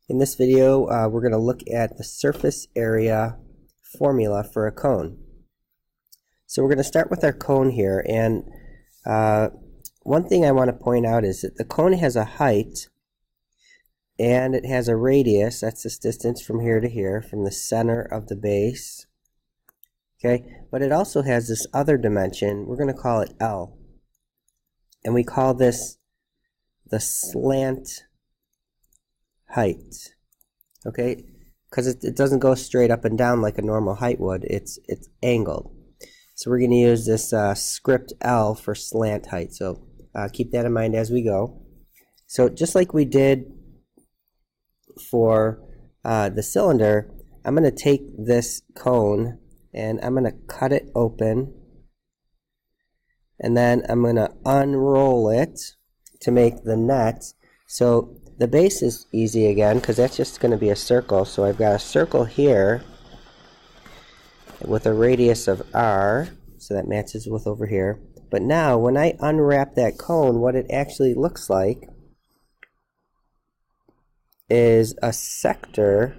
In this video, we're going to look at the surface area formula for a cone. So we're going to start with our cone here, and one thing I want to point out is that the cone has a height and it has a radius. That's this distance from here to here, from the center of the base. Okay, but it also has this other dimension. We're going to call it L, and we call this the slant height. Okay, because it doesn't go straight up and down like a normal height would. It's angled. So we're going to use this script L for slant height. So keep that in mind as we go. So just like we did for the cylinder, I'm going to take this cone and I'm going to cut it open, and then I'm going to unroll it to make the net. So the base is easy again because that's just going to be a circle. So I've got a circle here with a radius of r, so that matches with over here. But now when I unwrap that cone, what it actually looks like is a sector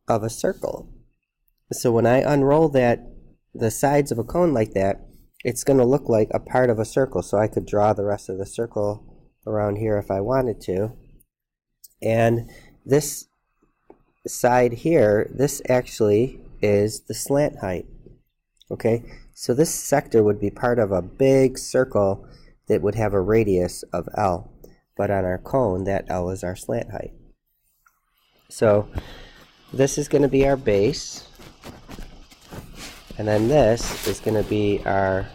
of a circle. So when I unroll the sides of a cone like that, it's going to look like a part of a circle. So I could draw the rest of the circle around here if I wanted to. And this side here, this actually is the slant height. Okay, so this sector would be part of a big circle that would have a radius of L. But on our cone, that L is our slant height. So this is going to be our base, and then this is going to be our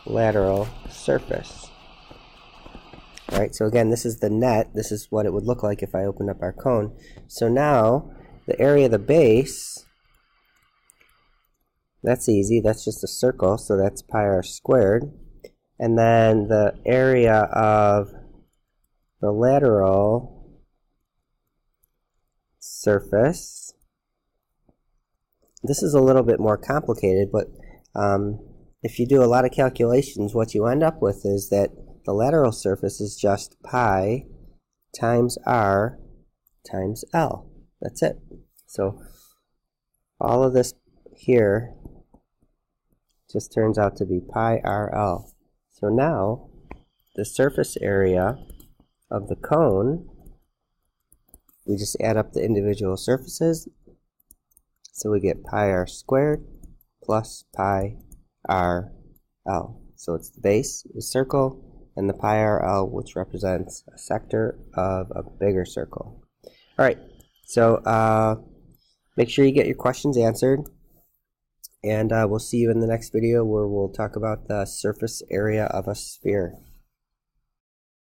lateral surface. Alright, so again, this is the net. This is what it would look like if I opened up our cone. So now, the area of the base, that's easy. That's just a circle, so that's pi r squared. And then the area of the lateral surface, this is a little bit more complicated, but if you do a lot of calculations, what you end up with is that the lateral surface is just pi times r times L. That's it. So all of this here just turns out to be pi r L. So now the surface area of the cone, we just add up the individual surfaces. So we get pi r squared plus pi r L. So it's the base, the circle, and the pi r L, which represents a sector of a bigger circle. Alright, so make sure you get your questions answered, and we'll see you in the next video where we'll talk about the surface area of a sphere.